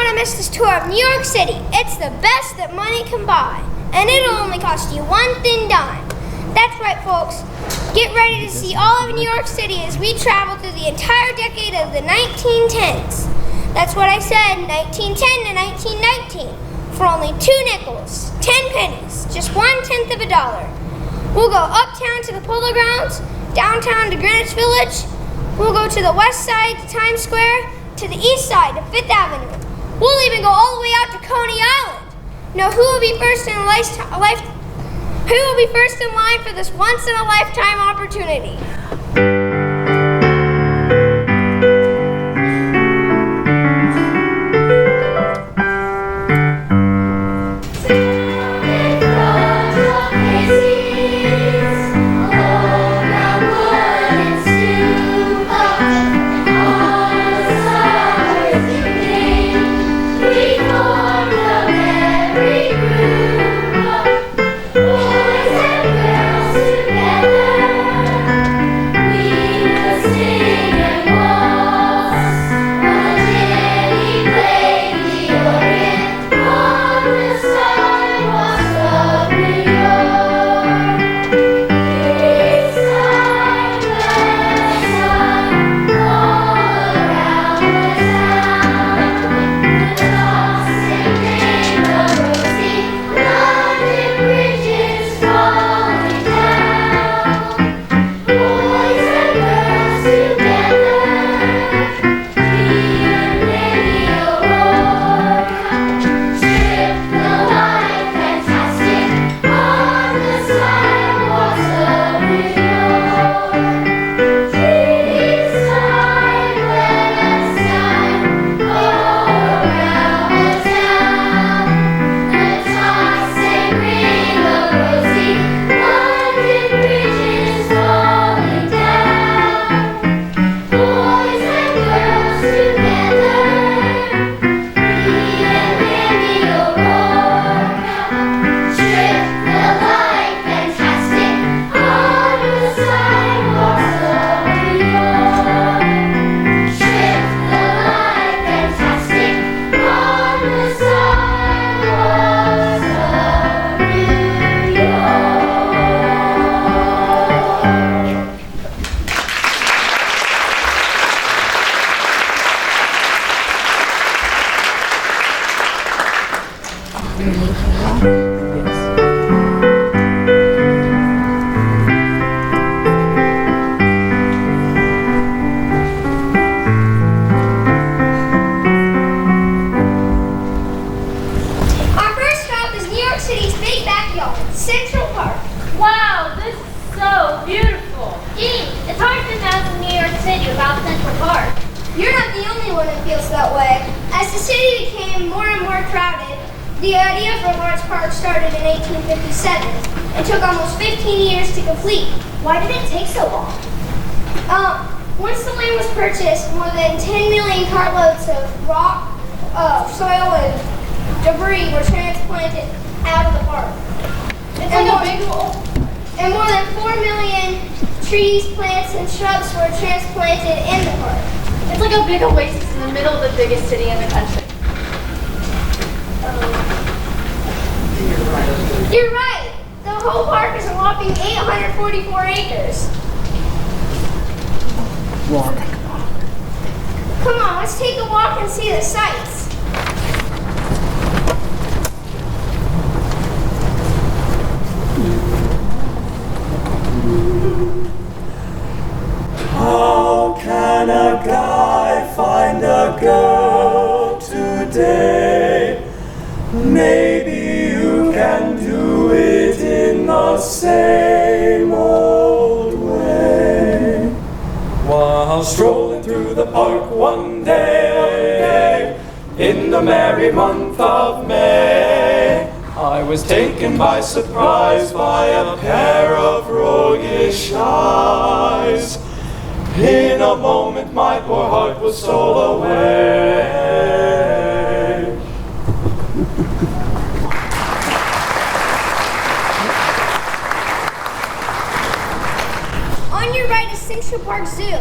want to miss this tour of New York City. It's the best that money can buy, and it'll only cost you one thin dime. That's right, folks. Get ready to see all of New York City as we travel through the entire decade of the 1910s. That's what I said, 1910 to 1919. For only 2 nickels, 10 pennies, just 1/10 of a dollar. We'll go uptown to the Polo Grounds, downtown to Greenwich Village. We'll go to the west side to Times Square, to the east side to Fifth Avenue. We'll even go all the way out to Coney Island. Now, who will be first in line for this once-in-a-lifetime opportunity? The idea for Lawrence Park started in 1857 and took almost 15 years to complete. Why did it take so long? Once the land was purchased, more than 10 million cartloads of rock, soil, and debris were transplanted out of the park. It's like a big hole. And more than 4 million trees, plants, and shrubs were transplanted in the park. It's like a big oasis in the middle of the biggest city in the country. You're right. The whole park is a whopping 844 acres. Walk. Come on, let's take a walk and see the sights. How can a guy find a girl today? Maybe you can do it in the same old way. While strolling through the park one day, in the merry month of May, I was taken by surprise by a pair of roguish eyes. In a moment my poor heart was stole away. On your right is Central Park Zoo.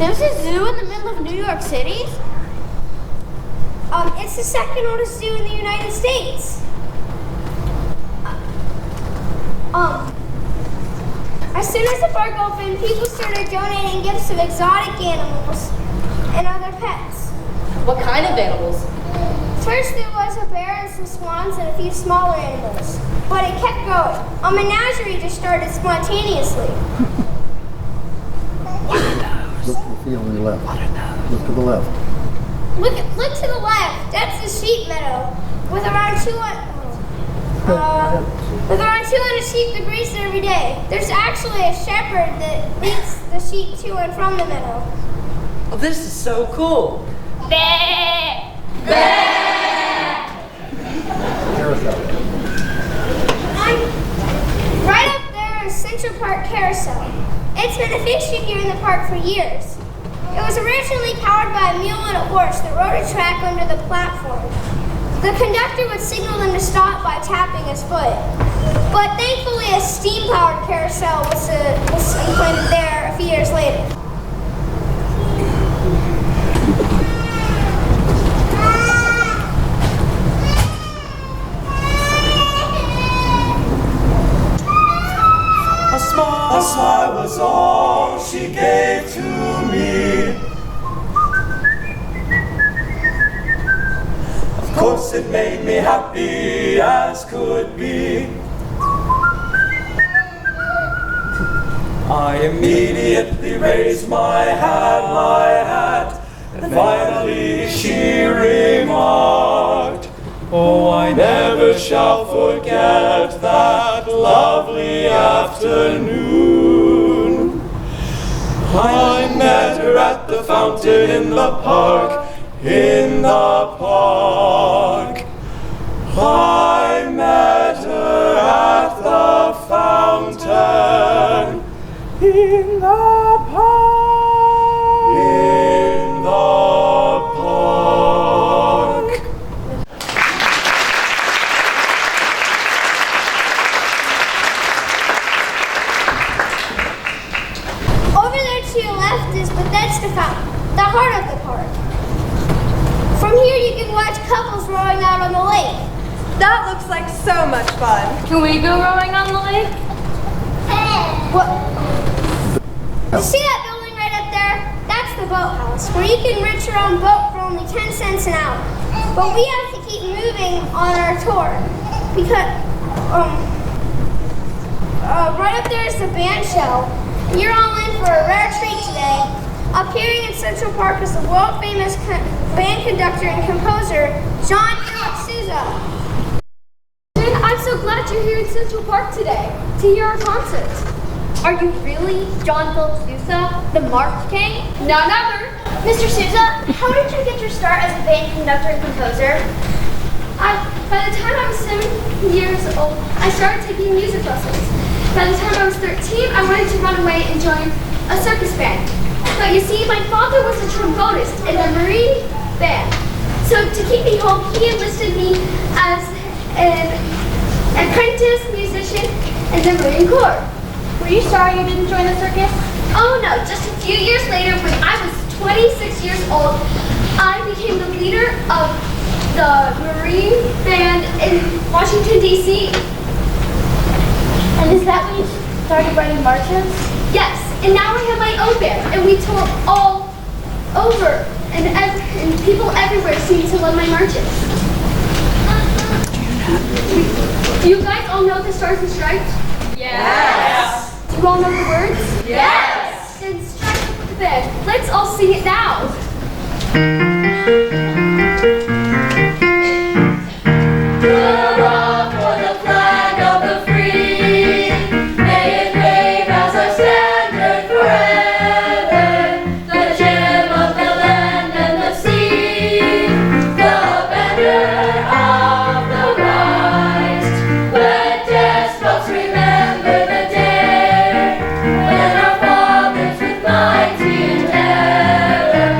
There's a zoo in the middle of New York City? It's the second oldest zoo in the United States. As soon as the park opened, people started donating gifts of exotic animals and other pets. What kind of animals? First there was a bear and some swans and a few smaller animals, but it kept growing. A menagerie just started spontaneously. Look to the left. Look to the left. Look to the left. That's the sheep meadow with around 200 sheep that graze it every day. There's actually a shepherd that leads the sheep to and from the meadow. Oh, this is so cool. Carousel. Right up there is Central Park Carousel. It's been a fixture here in the park for years. It was originally powered by a mule and a horse that rode a track under the platform. The conductor would signal them to stop by tapping his foot. But thankfully a steam-powered carousel was implanted there a few years later. A smile was all she gave to me. Of course it made me happy as could be. I immediately raised my hat, and finally she remarked, "Oh, I never shall forget that lovely afternoon. I met her at the fountain in the park, in the park. I met her at the fountain, in the park, in the park." Over there to your left is Bethesda Fountain, the heart of the park. From here you can watch couples rowing out on the lake. That looks like so much fun. Can we go rowing on the lake? What? You see that building right up there? That's the boathouse, where you can rent your own boat for only 10 cents an hour. But we have to keep moving on our tour because right up there is the band shell. And you're all in for a rare treat today. Appearing in Central Park is the world-famous band conductor and composer, John Philip Sousa. I'm so glad you're here in Central Park today to hear our concert. Are you really John Philip Sousa, the March King? None other. Mr. Sousa, how did you get your start as a band conductor and composer? By the time I was 7 years old, I started taking music lessons. By the time I was 13, I wanted to run away and join a circus band. But you see, my father was a trombonist in the Marine band. So to keep me home, he enlisted me as an apprentice musician in the Marine Corps. Were you sorry you didn't join the circus? Oh no, just a few years later, when I was 26 years old, I became the leader of the Marine band in Washington, D.C. And is that when you started writing marches? Yes, and now I have my own band, and we tour all over, and people everywhere seem to love my marches. Do you guys all know the Stars and Stripes? Yes. Do you all know the words? Yes. Then strike up the band. Let's all sing it now. Hurrah for the flag of the free. May it wave as our standard forever. The gem of the land and the sea. The banner of the right. Let despots remember the day when our fathers with mighty endeavor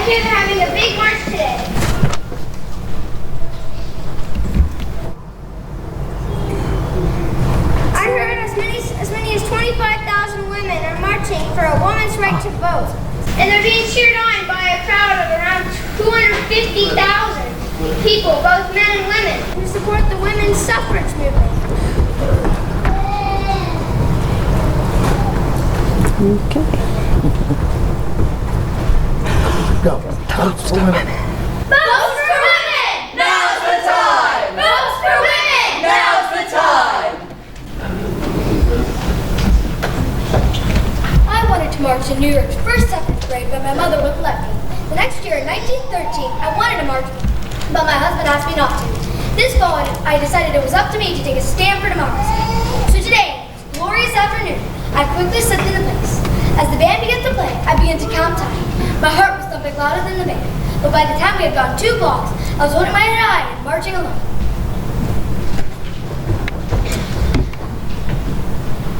hear they're having a big march today. I heard as many as 25,000 women are marching for a woman's right to vote. And they're being cheered on by a crowd of around 250,000 people, both men and women, who support the women's suffrage movement. Go. Votes for women. Votes for women! Now's the time! Votes for women! Now's the time! I wanted to march in New York's first suffrage parade, but my mother wouldn't let me. The next year, in 1913, I wanted to march, but my husband asked me not to. This fall, I decided it was up to me to take a stand for democracy. So today, this glorious afternoon, I quickly slipped into place. As the band began to play, I began to count time. My heart was thumping louder than the band, but by the time we had gone 2 blocks, I was holding my head high and marching along.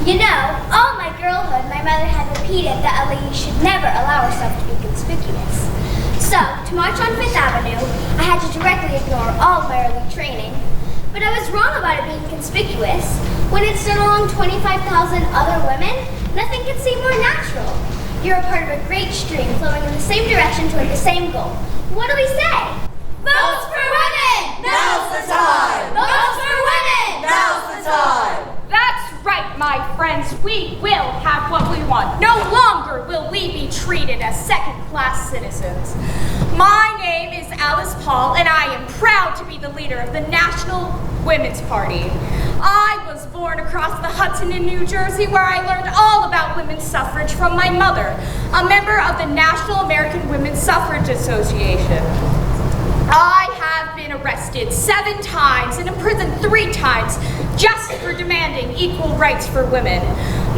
You know, all my girlhood, my mother had repeated that a lady should never allow herself to be conspicuous. So, to march on 5th Avenue, I had to directly ignore all of my early training. But I was wrong about it being conspicuous. When it stood along 25,000 other women, nothing could seem more natural. You're a part of a great stream flowing in the same direction toward the same goal. What do we say? Votes for women! Now's the time! Votes for women! Now's the time! That's right, my friends. We will have what we want. No longer will we be treated as second-class citizens. My name is Alice Paul, and I am proud to be the leader of the National Women's Party. I was born across the Hudson in New Jersey, where I learned all about women's suffrage from my mother, a member of the National American Women's Suffrage Association. I have been arrested 7 times and imprisoned 3 times just for demanding equal rights for women.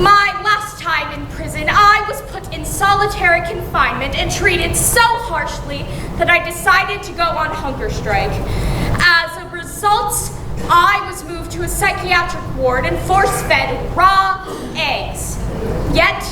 My last time in prison, I was put in solitary confinement and treated so harshly that I decided to go on hunger strike. As a result, I was moved to a psychiatric ward and force-fed raw eggs. Yet,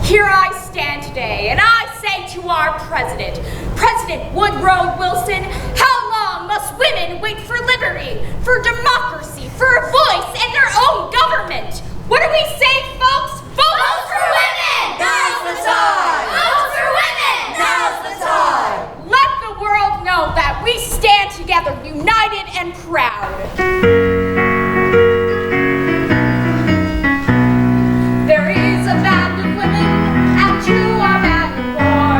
here I stand today, and I say to our president, President Woodrow Wilson, how long must women wait for liberty, for democracy, for a voice and their own government? What do we say, folks? Vote for women! Now's the time! Votes for women! Now's the time! Let the world know that we stand together, united and proud. There is a band of women, and you are band of war.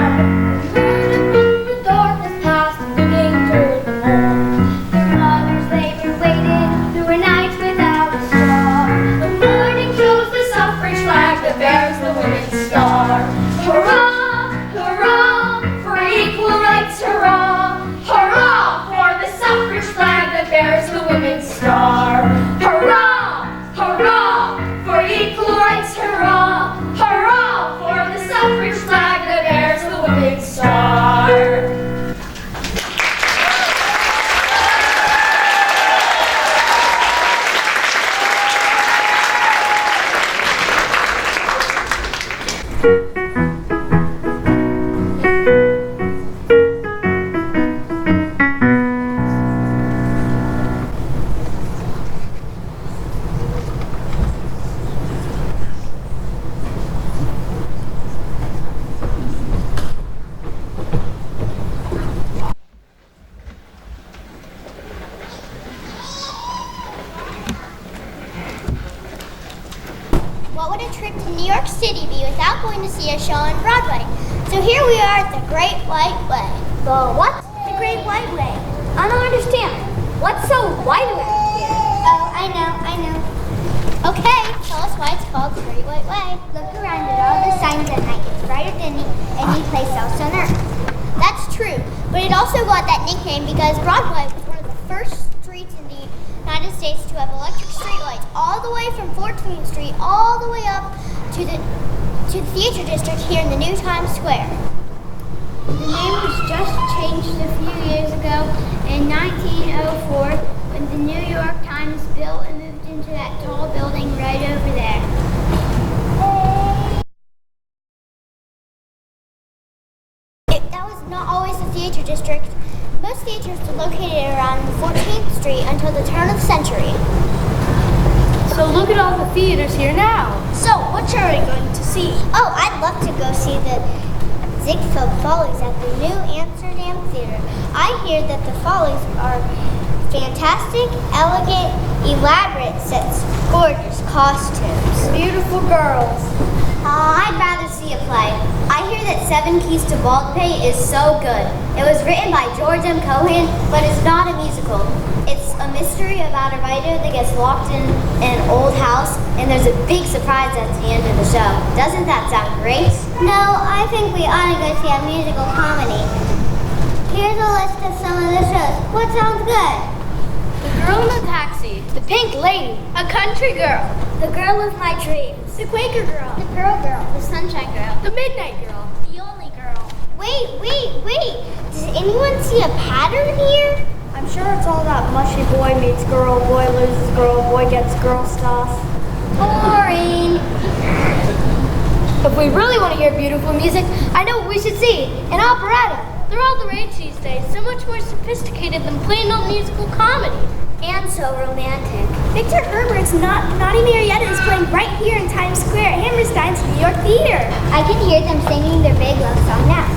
From the darkness past, looking toward the morn. Their mothers labor waited through a night without a star. The morning shows the suffrage flag that bears the women's star. Hurrah, hurrah, for equal rights, hurrah. Hurrah for the suffrage flag that bears the women's star. Hurrah, hurrah, for equal rights, hurrah. Hurrah for the suffrage flag that bears the women's star. What would a trip to New York City be without going to see a show on Broadway? So here we are at the Great White Way. The what? The Great White Way. I don't understand. What's so white around here? Oh, I know. Okay, tell us why it's called the Great White Way. Look around at all the signs at night. It's brighter than any place else on earth. That's true, but it also got that nickname because Broadway was one of the first streets in the United States to have electric streetlights all the way from 14th Street all the way up to the theater district here in the new Times Square. The name was just changed a few years ago in 1904 when the New York Times built and moved into that tall building right over there. That was not always the theater district. Most theaters were located around 14th Street until the turn of the century. So look at all the theaters here now. So, what are we going to see? Oh, I'd love to go see the Ziegfeld Follies at the New Amsterdam Theater. I hear that the Follies are fantastic, elegant, elaborate sets, gorgeous costumes. Beautiful girls. I'd rather see a play. I hear that Seven Keys to Baldpate is so good. It was written by George M. Cohan, but it's not a musical. It's a mystery about a writer that gets locked in an old house, and there's a big surprise at the end of the show. Doesn't that sound great? No, I think we ought to go see a musical comedy. Here's a list of some of the shows. What sounds good? The Girl in a Taxi. The Pink Lady. A Country Girl. The Girl of My Dreams. The Quaker Girl. The Pearl Girl. The Sunshine Girl. The Midnight Girl. The Only Girl. Wait. Does anyone see a pattern here? I'm sure it's all that mushy boy meets girl, boy loses girl, boy gets girl stuff. Boring. If we really want to hear beautiful music, I know what we should see. An operetta. They're all the rage these days. So much more sophisticated than plain old musical comedy. And so romantic. Victor Herbert's Naughty Marietta is playing right here in Times Square at Hammerstein's New York Theater. I can hear them singing their big love song now.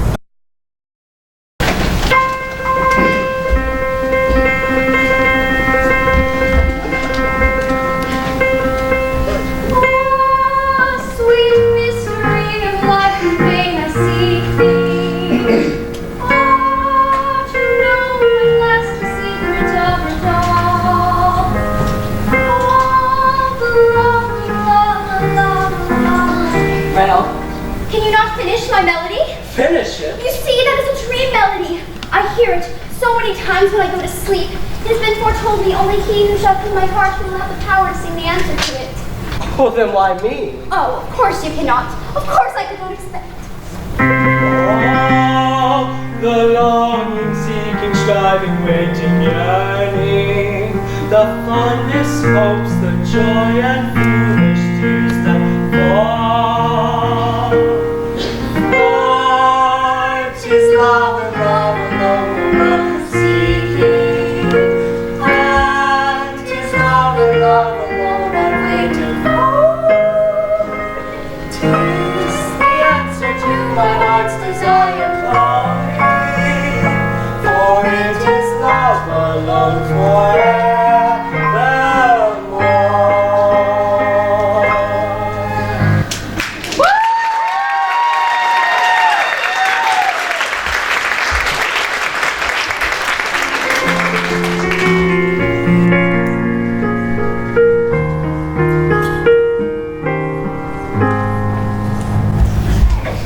Can you not finish my melody? Finish it? You see, that is a dream melody. I hear it so many times when I go to sleep. It has been foretold me only he who shall fill my heart will have the power to sing the answer to it. Well, then why me? Oh, of course you cannot. Of course I could not expect. Oh, the longing, seeking, striving, waiting, yearning, the fondness, hopes, the joy and foolish tears that fall. For 'tis love and love alone the world is seeking, and 'tis love and love alone I'm waiting for. 'Tis the answer to my heart's desire calling, for it is love alone forevermore.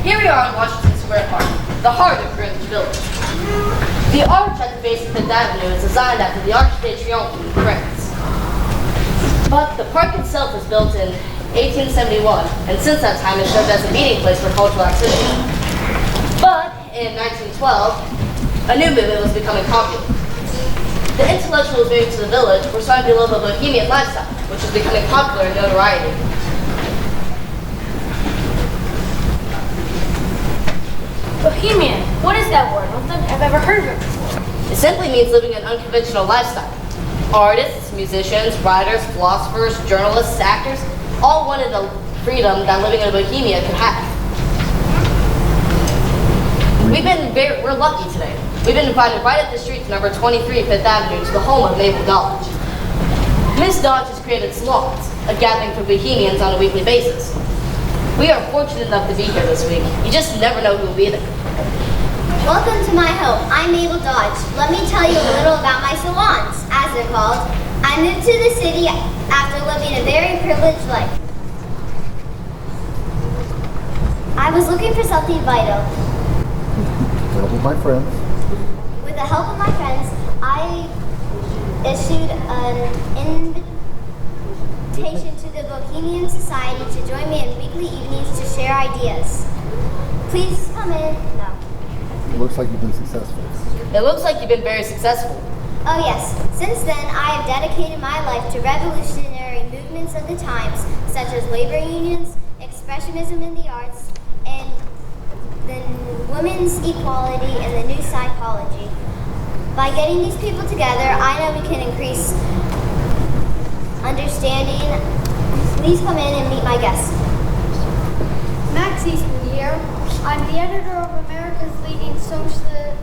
Here we are in Washington Square Park, the heart of Greenwich Village. The arch at the base of Fifth Avenue is designed after the Arch de Triomphe in France. But the park itself was built in 1871, and since that time it served as a meeting place for cultural activity. But in 1912, a new movement was becoming popular. The intellectuals moving to the village were starting to live a bohemian lifestyle, which was becoming popular in notoriety. Bohemian. What is that word? I don't think I've ever heard of it before. It simply means living an unconventional lifestyle. Artists, musicians, writers, philosophers, journalists, actors, all wanted the freedom that living in Bohemia could have. We're lucky today. We've been invited right up the street to number 23 Fifth Avenue to the home of Mabel Dodge. Miss Dodge has created salons, a gathering for Bohemians on a weekly basis. We are fortunate enough to be here this week. You just never know who will be there. Welcome to my home. I'm Mabel Dodge. Let me tell you a little about my salons, as they're called. I moved to the city after living a very privileged life. I was looking for something vital. Help with my friends. With the help of my friends, I issued an invitation to the Bohemian Society to join me in weekly evenings to share ideas. Please come in. No. It looks like you've been successful. It looks like you've been very successful. Oh yes, since then I have dedicated my life to revolutionary movements of the times, such as labor unions, expressionism in the arts, and the women's equality, and the new psychology. By getting these people together, I know we can increase understanding. Please come in and meet my guests. Max Eastman here. I'm the editor of America's leading socialist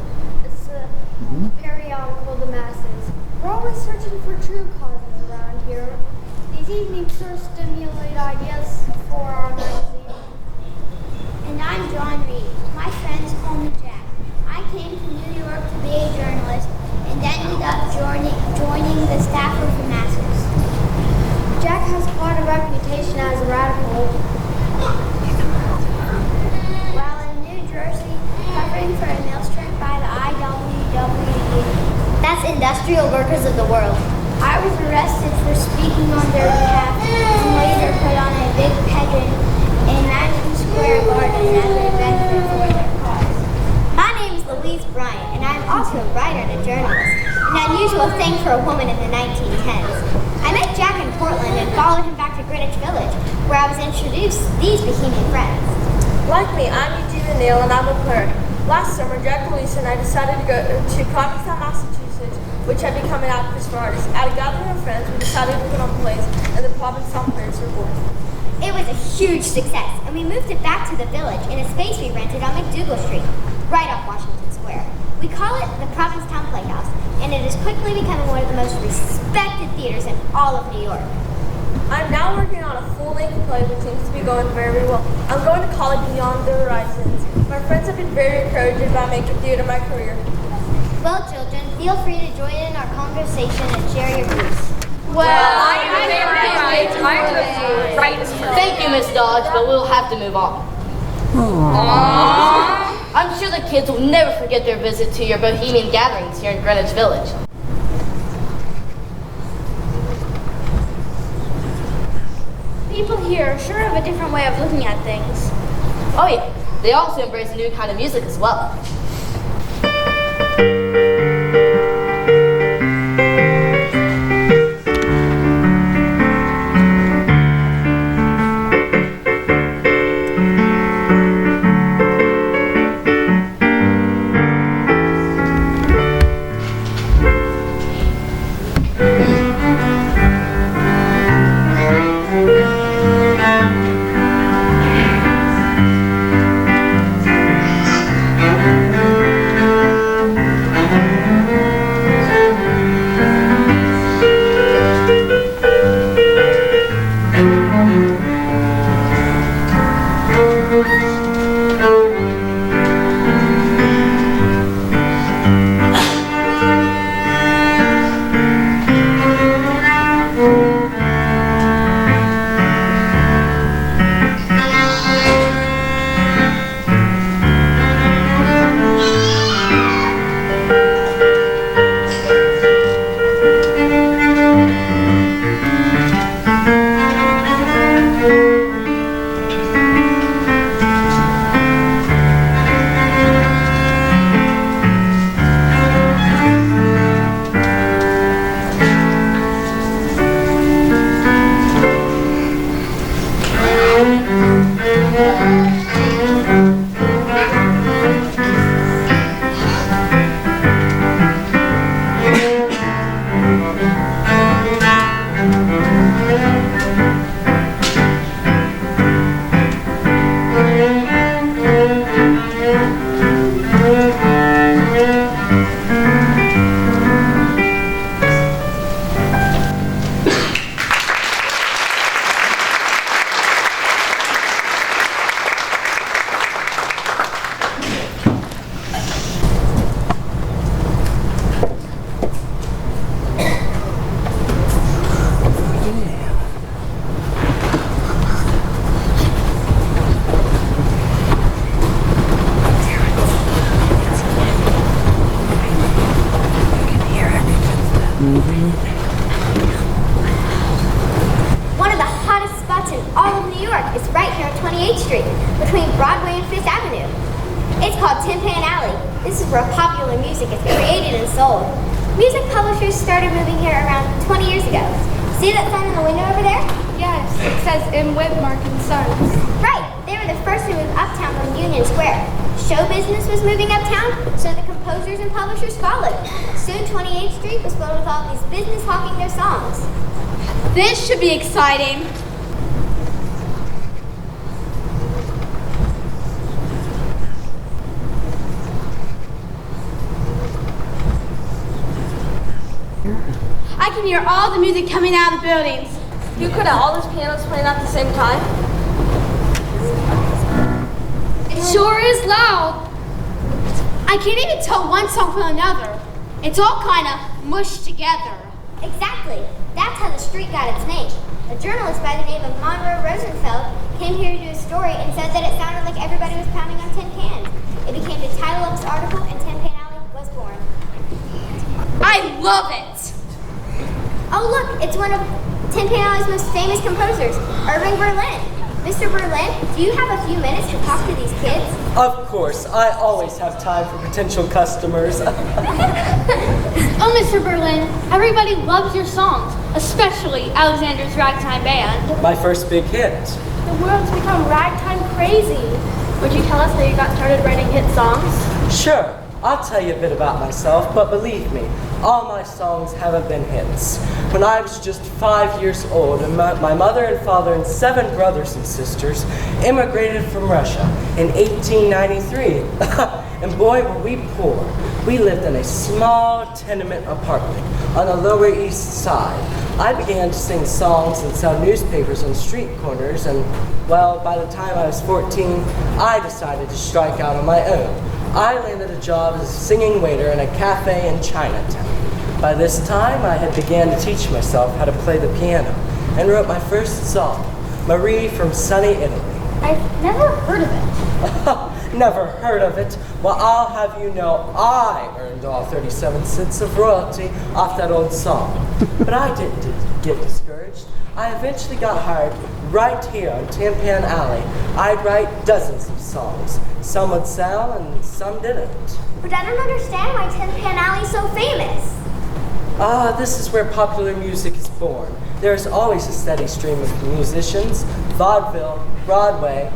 periodical, The Masses. We're always searching for true causes around here. These evenings sure stimulate ideas for our magazine. And I'm John Reed. My friends call me Jack. I came to New York to be a journalist and ended up joining the staff of The Masses. Jack has quite a reputation as a radical. While in New Jersey, covering for a mill strike by the IWW. That's Industrial Workers of the World. I was arrested for speaking on their behalf and later put on a big pageant in Madison Square Garden as a benefit for their cause. My name is Louise Bryant, and I'm also a writer and a journalist, an unusual thing for a woman in the 1910s. I met Jack in Portland and followed him back to Greenwich Village, where I was introduced to these bohemian friends. Like me, I'm Eugene Neal and I'm a clerk. Last summer, Jack, Louise, and I decided to go to Provincetown, Massachusetts, which had become an actress for artists. At a gathering of friends, we decided to put on plays, and the Provincetown plays were born. It was a huge success, and we moved it back to the village in a space we rented on McDougal Street, right off Washington Square. We call it the Provincetown Playhouse, and it is quickly becoming one of the most respected theaters in all of New York. I'm now working on a full-length play which seems to be going very well. I'm going to call it Beyond the Horizons. My friends have been very encouraging about making theater my career. Well, children, feel free to join in our conversation and share your views. Thank you, Miss Dodge, but we'll have to move on. I'm sure the kids will never forget their visit to your bohemian gatherings here in Greenwich Village. People here sure have a different way of looking at things. Oh yeah, they also embrace a new kind of music as well. One of the hottest spots in all of New York is right here on 28th Street, between Broadway and Fifth Avenue. It's called Tin Pan Alley. This is where popular music is created and sold. Music publishers started moving here around 20 years ago. See that sign in the window over there? You Yes, it says in Whitmark and Sons. Right, they were the first to move uptown from Union Square. Show business was moving uptown, so the composers and publishers followed. Soon 28th Street was filled with all these business hawking their songs. This should be exciting. I can hear all the music coming out of the buildings. You could have all those pianos playing at the same time. It sure is loud. I can't even tell one song from another. It's all kind of mushed together. Exactly. That's how the street got its name. A journalist by the name of Monroe Rosenfeld came here to do a story and said that it sounded like everybody was pounding on tin cans. It became the title of his article, and Tin Pan Alley was born. I love it. Oh look, it's one of Tin Pan Alley's most famous composers, Irving Berlin. Mr. Berlin, do you have a few minutes to talk to these kids? Of course, I always have time for potential customers. Oh, Mr. Berlin, everybody loves your songs, especially Alexander's Ragtime Band. My first big hit. The world's become ragtime crazy. Would you tell us how you got started writing hit songs? Sure, I'll tell you a bit about myself, but believe me, all my songs haven't been hits. When I was just 5 years old, and my mother and father and 7 brothers and sisters immigrated from Russia in 1893. And boy, were we poor. We lived in a small tenement apartment on the Lower East Side. I began to sing songs and sell newspapers on street corners, and well, by the time I was 14, I decided to strike out on my own. I landed a job as a singing waiter in a cafe in Chinatown. By this time, I had began to teach myself how to play the piano and wrote my first song, Marie from sunny Italy. I've never heard of it. Never heard of it? Well, I'll have you know I earned all 37 cents of royalty off that old song. But I didn't get discouraged. I eventually got hired right here on Tin Pan Alley. I'd write dozens of songs. Some would sell and some didn't. But I don't understand why Tin Pan Alley is so famous. This is where popular music is born. There's always a steady stream of musicians, vaudeville, Broadway,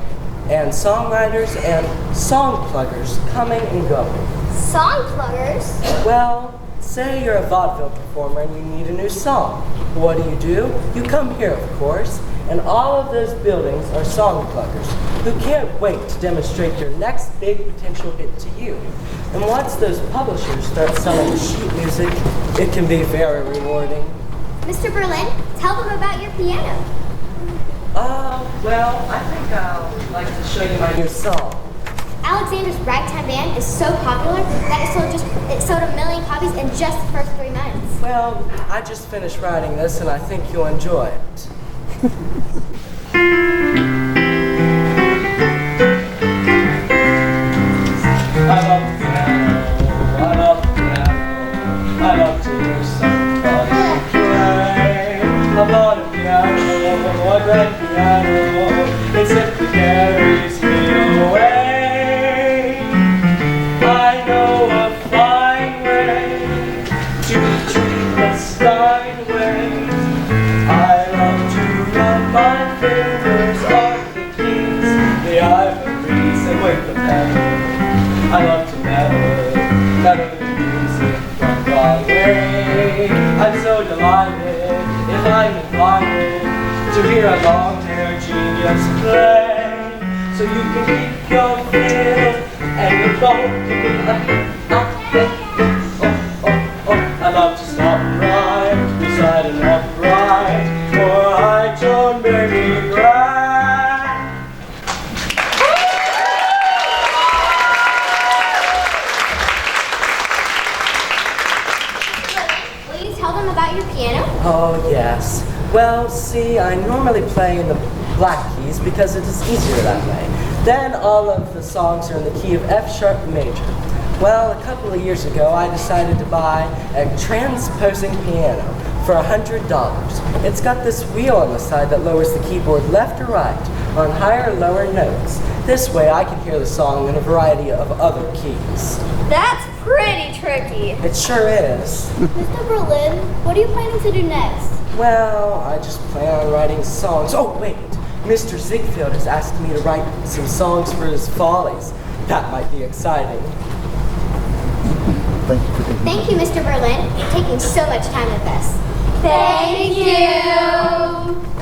and songwriters and song pluggers coming and going. Song pluggers? Well, say you're a vaudeville performer and you need a new song. What do? You come here, of course, and all of those buildings are song pluggers who can't wait to demonstrate their next big potential hit to you. And once those publishers start selling sheet music, it can be very rewarding. Mr. Berlin, tell them about your piano. Well, I think I'll like to show you my new song. Alexander's Ragtime Band is so popular that it sold 1 million copies in just the first 3 months. Well, I just finished writing this and I think you'll enjoy it. I love the piano, I love the piano, I love to hear somebody play. I bought a piano, a grand piano, it simply carries me away. I know a fine way to treat the Steinways. I love to run my fingers on the keys, the ivories, and wake the pedal. I love to meddle the music from Broadway. I'm so delighted if I'm invited to hear a long-haired genius play. So you can keep your fiddle and your bow can be I love to stop right beside an upright or high tone baby grand. Will you tell them about your piano? Oh, yes. Well, see, I normally play in the black keys because it is easier that way. Then all of the songs are in the key of F sharp major. Well, a couple of years ago, I decided to buy a transposing piano for $100. It's got this wheel on the side that lowers the keyboard left or right on higher or lower notes. This way I can hear the song in a variety of other keys. That's pretty tricky. It sure is. Mr. Berlin, what are you planning to do next? Well, I just plan on writing songs. Oh, wait. Mr. Ziegfeld has asked me to write some songs for his follies. That might be exciting. Thank you, Mr. Berlin, for taking so much time with us. Thank you.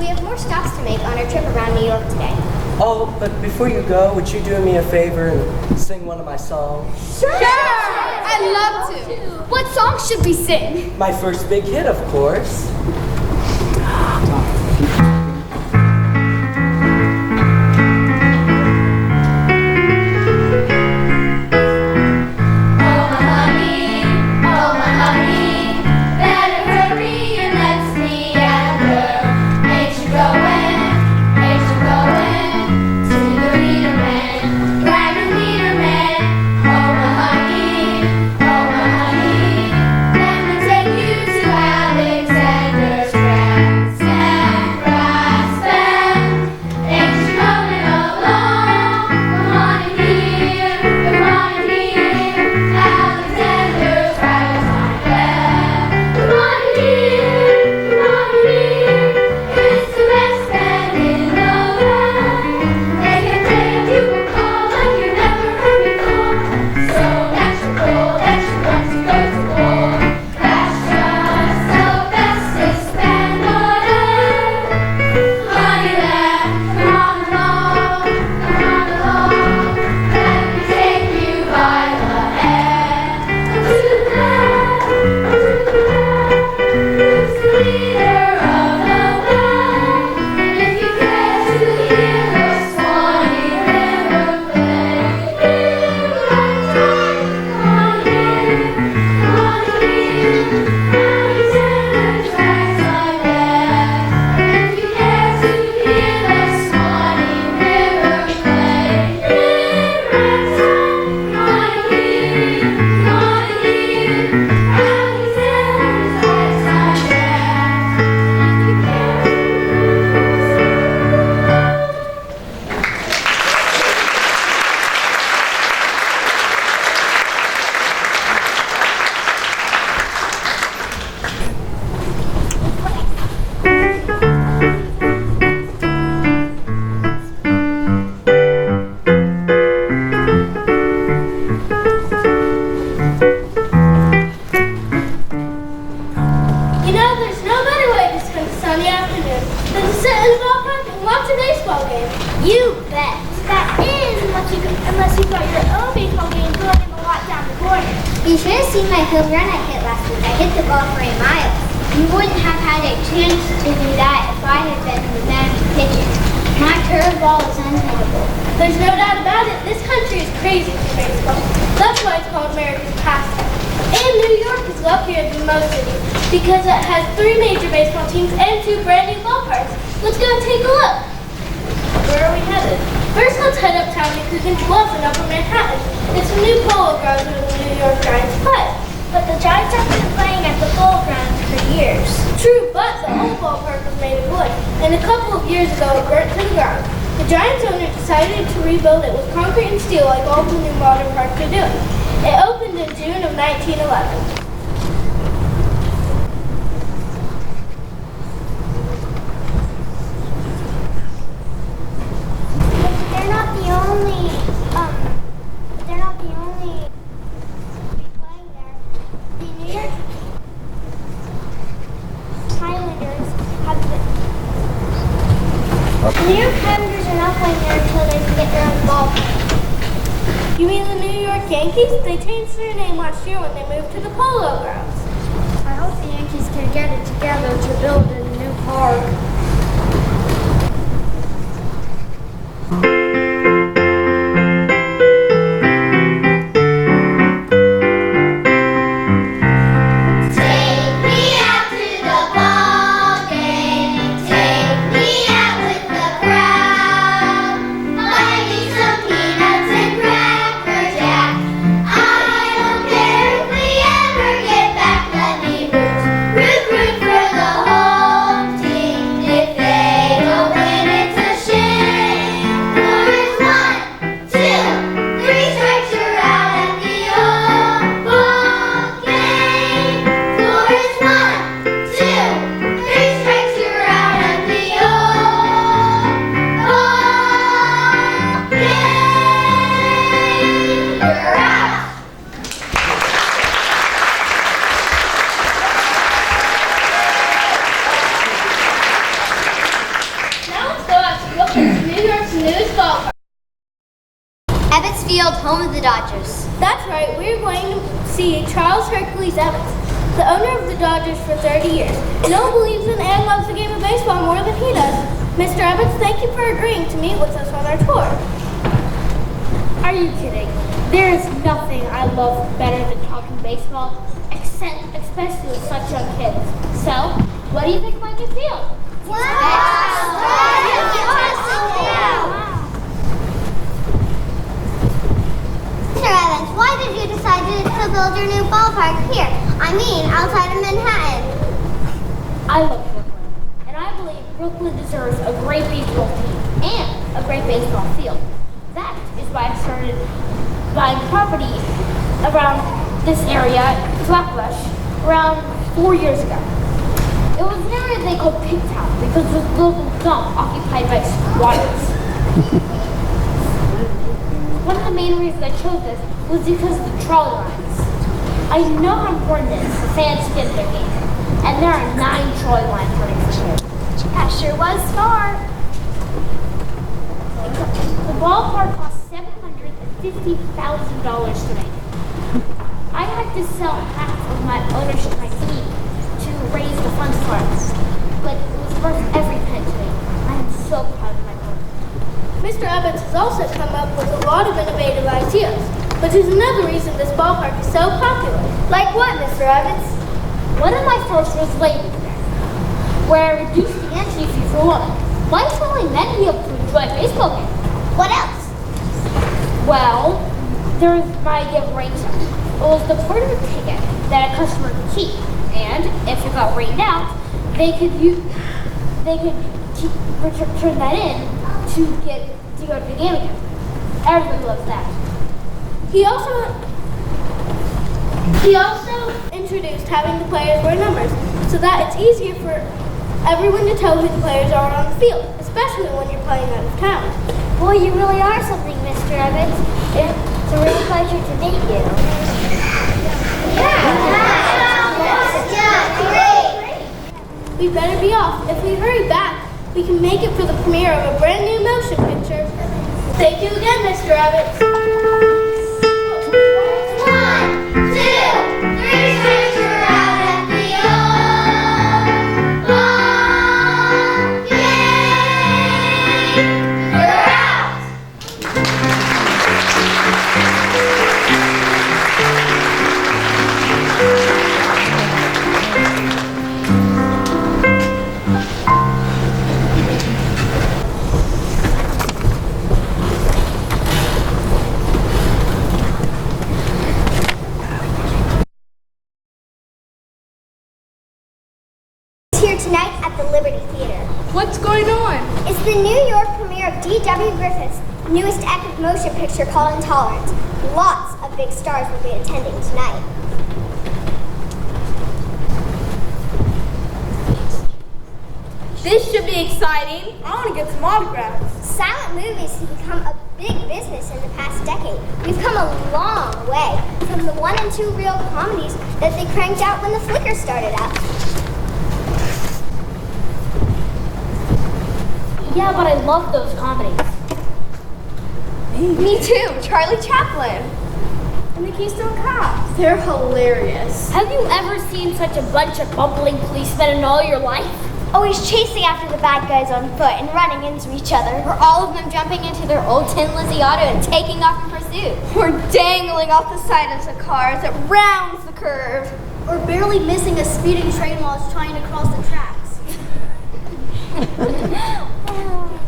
We have more stops to make on our trip around New York today. Oh, but before you go, would you do me a favor and sing one of my songs? Sure! I'd love to. What song should we sing? My first big hit, of course. You bet. That is, unless you've got your own baseball game going in the lot down the corner. You should have seen my home run I hit last week. I hit the ball for a mile. You wouldn't have had a chance to do that if I had been the man pitching. My curveball is unhittable. There's no doubt about it. This country is crazy for baseball. That's why it's called America's pastime. And New York is luckier than most cities because it has 3 major baseball teams and 2 brand new ballparks. Let's go and take a look. Where are we headed? First, let's head uptown to Coogan's Bluff in Upper Manhattan. It's a new polo grounds where the New York Giants play. But the Giants have been playing at the polo grounds for years. True, but the old ballpark was made of wood, and a couple of years ago it burnt to the ground. The Giants owner decided to rebuild it with concrete and steel like all the new modern parks are doing. It opened in June of 1911. They're not the only playing there. The New York Highlanders have been. The New York Highlanders are not playing there until they can get their own ballpark. You mean the New York Yankees? They changed their name last year when they moved to the Polo Grounds. I hope the Yankees can get it together to build a new park. Root for the home team. If they don't win, it's a shame. field, home of the Dodgers. That's right, we're going to see Charles Hercules Evans, the owner of the Dodgers for 30 years. No one believes in and loves the game of baseball more than he does. Mr. Evans, thank you for agreeing to meet with us on our tour. Are you kidding? There is nothing I love better than talking baseball, especially with such young kids. So, what do you think about your field? Mr. Evans, why did you decide to build your new ballpark here? I mean, outside of Manhattan. I love Brooklyn, and I believe Brooklyn deserves a great baseball team and a great baseball field. That is why I started buying property around this area, Flatbush, around 4 years ago. It was an area they called Pigtown because it was a local dump occupied by squatters. One of the main reasons I chose this was because of the trolley lines. I know how important it is for fans to get their game, and there are 9 trolley lines running through here. That sure was smart. The ballpark cost $750,000 to make. I had to sell half of my ownership of my team to raise the funds for us, but it was worth every penny to me. I am so proud of my work. Mr. Evans has also come up with a lot of innovative ideas, which is another reason this ballpark is so popular. Like what, Mr. Evans? One of my first was Labor Day, where I reduced the entry fee for women. Why should only men be able to enjoy a baseball game? What else? Well, there was my idea of rain check. It was the part of the ticket that a customer could keep, and if it got rained out, they could turn that in to go to the game again. Everybody loves that. He also introduced having the players wear numbers so that it's easier for everyone to tell who the players are on the field, especially when you're playing out of town. Boy, you really are something, Mr. Evans. It's a real pleasure to meet you. We better be off. If we hurry back, we can make it for the premiere of a brand new motion picture. Thank you again, Mr. Evans. 1, 2, 3, picture out at the old game. You're out. Here tonight at the Liberty Theater. What's going on? It's the New York premiere of D.W. Griffith's newest epic motion picture called Intolerant. Lots of big stars will be attending tonight. This should be exciting. I want to get some autographs. Silent movies have become a big business in the past decade. We've come a long way from the 1 and 2 reel comedies that they cranked out when the flicker started out. Yeah, but I love those comedies. Me too. Charlie Chaplin. And the Keystone Cops. They're hilarious. Have you ever seen such a bunch of bumbling policemen in all your life? Always chasing after the bad guys on foot and running into each other. Or all of them jumping into their old Tin Lizzie auto and taking off in pursuit. Or dangling off the side of the car as it rounds the curve. Or barely missing a speeding train while it's trying to cross the tracks.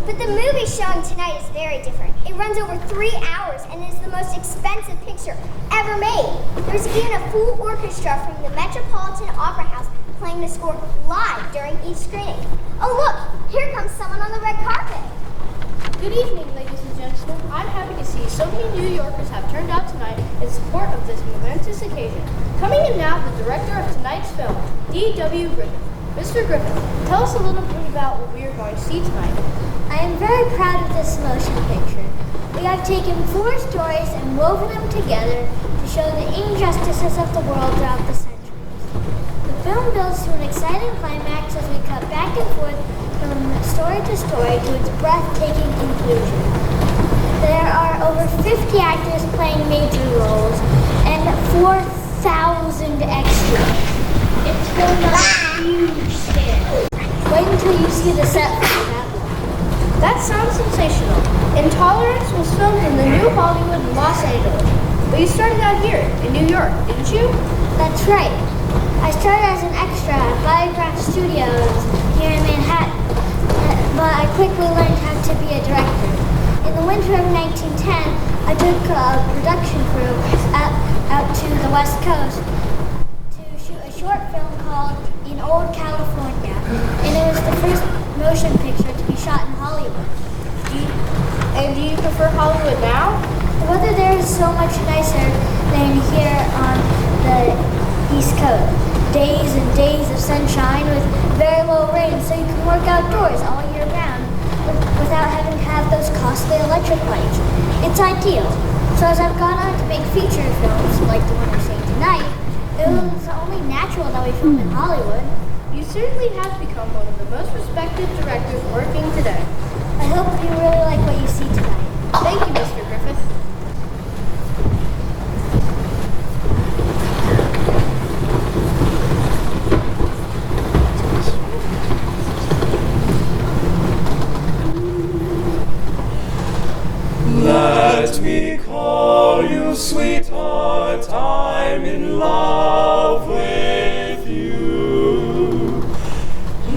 But the movie showing tonight is very different. It runs over 3 hours and is the most expensive picture ever made. There's even a full orchestra from the Metropolitan Opera House playing the score live during each screening. Oh look, here comes someone on the red carpet. Good evening, ladies and gentlemen. I'm happy to see so many New Yorkers have turned out tonight in support of this momentous occasion. Coming in now, the director of tonight's film, D.W. Griffith. Mr. Griffith, tell us a little bit about what we are going to see tonight. I am very proud of this motion picture. We have taken 4 stories and woven them together to show the injustices of the world throughout the centuries. The film builds to an exciting climax as we cut back and forth from story to story to its breathtaking conclusion. There are over 50 actors playing major roles and 4,000 extras. It's filmed on a huge scale. Wait until you see the set for that one. That sounds sensational. Intolerance was filmed in the New Hollywood in Los Angeles. But you started out here in New York, didn't you? That's right. I started as an extra at Biograph Studios here in Manhattan, but I quickly learned how to be a director. In the winter of 1910, I took a production crew out to the West Coast to shoot a short film called In Old California, and it was the first motion picture to be shot in Hollywood. Do you prefer Hollywood now? The weather there is so much nicer than here on the East Coast. Days and days of sunshine with very little rain, so you can work outdoors all year round without having to have those costly electric lights. It's ideal. So as I've gone on to make feature films like the one we're seeing tonight, it was only natural that we film in Hollywood. You certainly have become one of the most respected directors working today. I hope you really like what you see tonight. Thank you, Mr. Griffith. Let me call you sweetheart, I'm in love with you.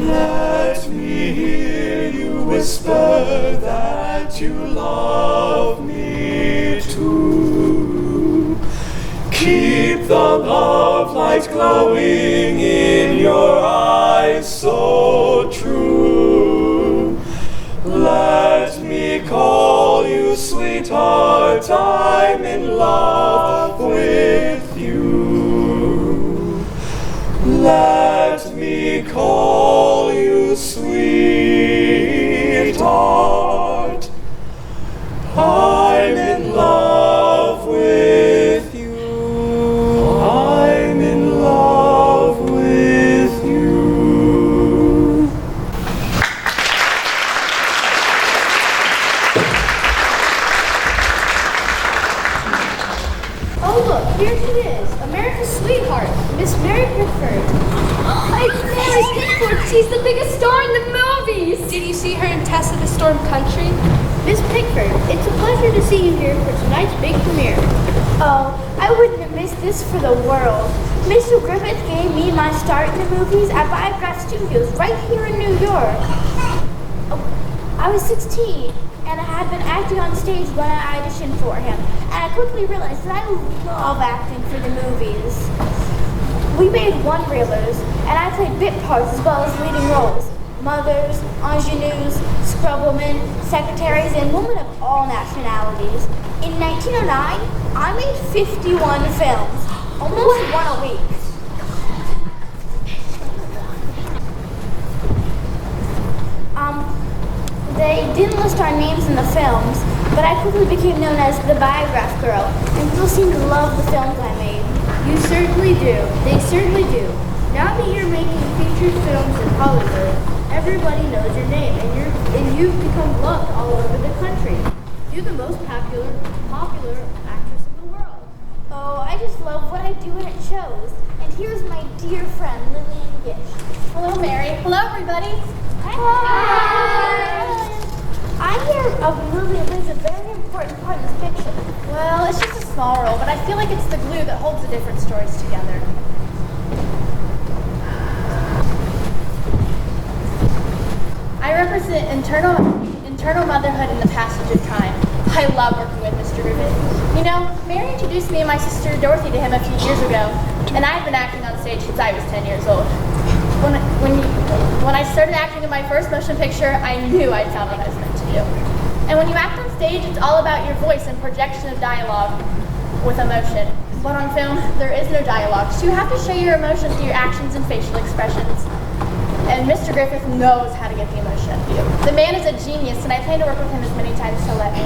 Let me hear you whisper that you love me too. Keep the love light glowing in your eyes so true. Let me call you sweetheart, I'm in love with you. Let me call you sweetheart, I'm in love with you. I'm in love with you. Oh look, here she is, America's sweetheart, Miss Mary Pickford. It's Mary Pickford. She's the biggest star in the movies. Did you see her in Tessa the Storm Country? Miss Pickford, it's a pleasure to see you here for tonight's big premiere. Oh, I wouldn't have missed this for the world. Mr. Griffith gave me my start in the movies at Biograph Studios right here in New York. Oh, I was 16 and I had been acting on stage when I auditioned for him. And I quickly realized that I love acting for the movies. We made one-reelers and I played bit parts as well as leading roles. Mothers, ingenues, scrubwomen, secretaries, and women of all nationalities. In 1909, I made 51 films, almost one a week. They didn't list our names in the films, but I quickly became known as the Biograph Girl, and people seem to love the films I made. You certainly do. They certainly do. Now that you're making feature films in Hollywood, everybody knows your name, and you've become loved all over the country. You're the most popular actress in the world. Oh, I just love what I do when it shows. And here's my dear friend, Lillian Gish. Hello, Mary. Hello, everybody. Hi. I hear Lillian plays a very important part in this picture. Well, it's just a small role, but I feel like it's the glue that holds the different stories together. I represent internal motherhood in the passage of time. I love working with Mr. Griffith. You know, Mary introduced me and my sister Dorothy to him a few years ago, and I had been acting on stage since I was 10 years old. When I started acting in my first motion picture, I knew I'd found what I was meant to do. And when you act on stage, it's all about your voice and projection of dialogue with emotion. But on film, there is no dialogue, so you have to show your emotion through your actions and facial expressions. And Mr. Griffith knows how to get the emotion out of you. The man is a genius, and I plan to work with him as many times as he'll let me.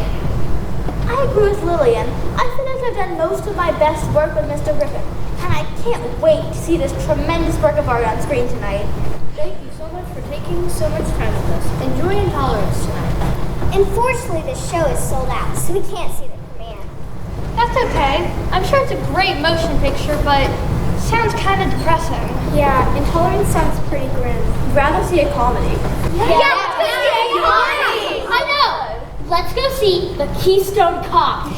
I agree with Lillian. I feel like I've done most of my best work with Mr. Griffith, and I can't wait to see this tremendous work of art on screen tonight. Thank you so much for taking so much time with us. Enjoy Intolerance tonight. Unfortunately, the show is sold out, so we can't see the premiere. That's okay. I'm sure it's a great motion picture, but sounds kind of depressing. Yeah, Intolerance sounds pretty grim. I'd rather see a comedy. I know. Let's go see the Keystone Cop.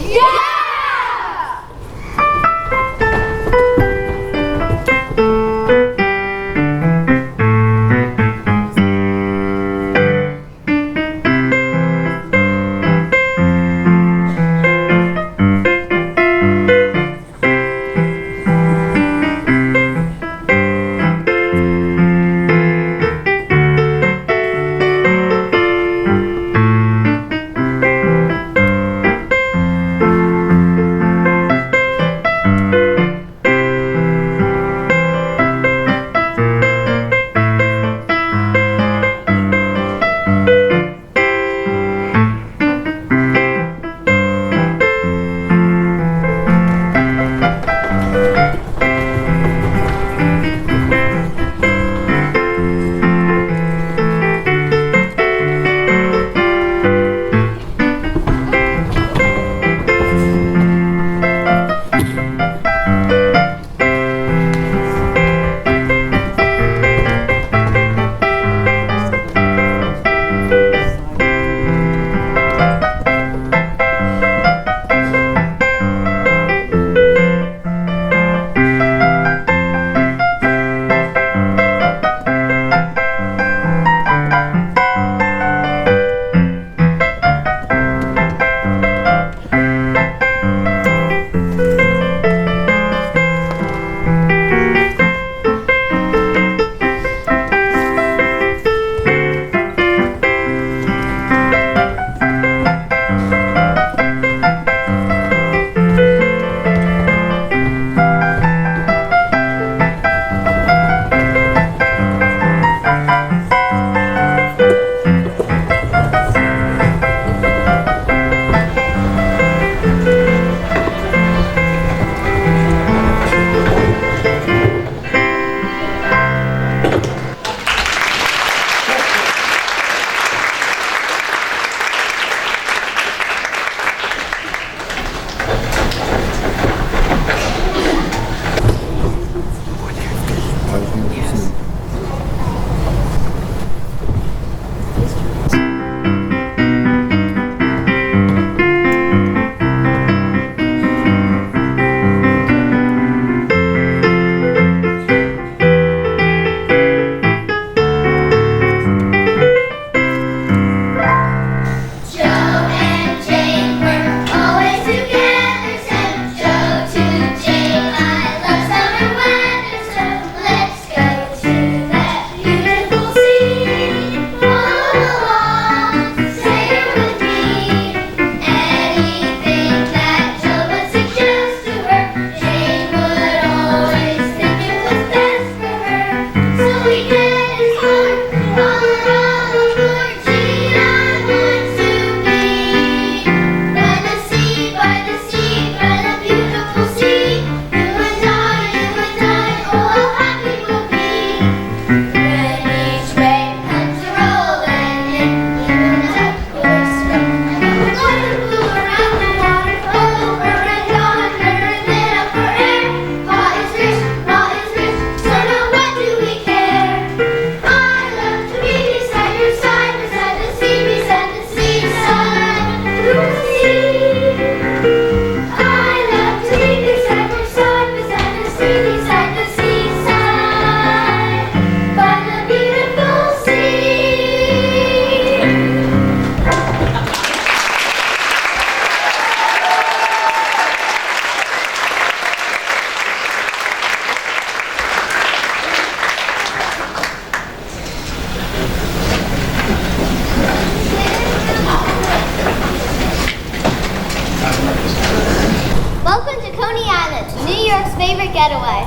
favorite getaway.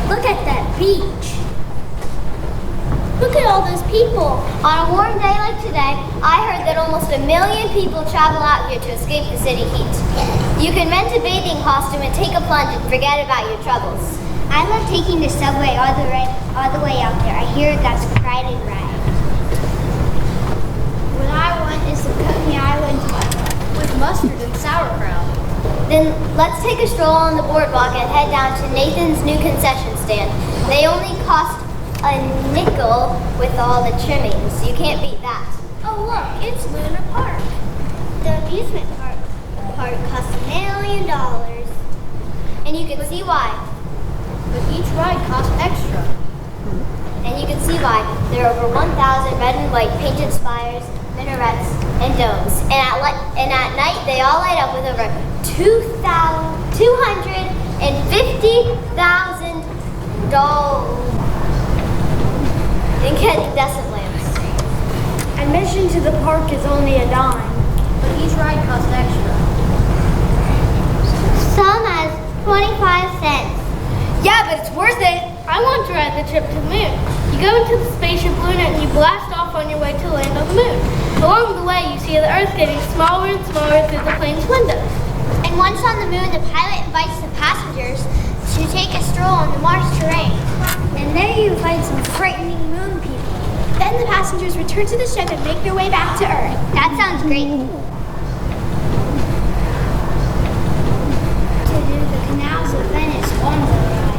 Look at that beach. Look at all those people. On a warm day like today, I heard that almost 1 million people travel out here to escape the city heat. You can rent a bathing costume and take a plunge and forget about your troubles. I love taking the subway all the way out there. I hear that's crowded ride. What I want is the Coney mustard and sauerkraut. Then let's take a stroll on the boardwalk and head down to Nathan's new concession stand. They only cost a nickel with all the trimmings. You can't beat that. Oh look, it's Luna Park. The amusement park costs $1 million. And you can see why. But each ride costs extra. And you can see why. There are over 1,000 red and white painted spires, minarets, and domes. And at night, they all light up with over 250,000 incandescent lamps. Admission to the park is only a dime, but each ride costs extra. Some has 25 cents. Yeah, but it's worth it. I want to ride the trip to the moon. You go into the spaceship balloon and you blast off on your way to land on the moon. Along the way, you see the Earth getting smaller and smaller through the plane's windows. And once on the moon, the pilot invites the passengers to take a stroll on the Mars terrain. And there you find some frightening moon people. Then the passengers return to the ship and make their way back to Earth. That sounds great. To do the canals of Venice on the ride.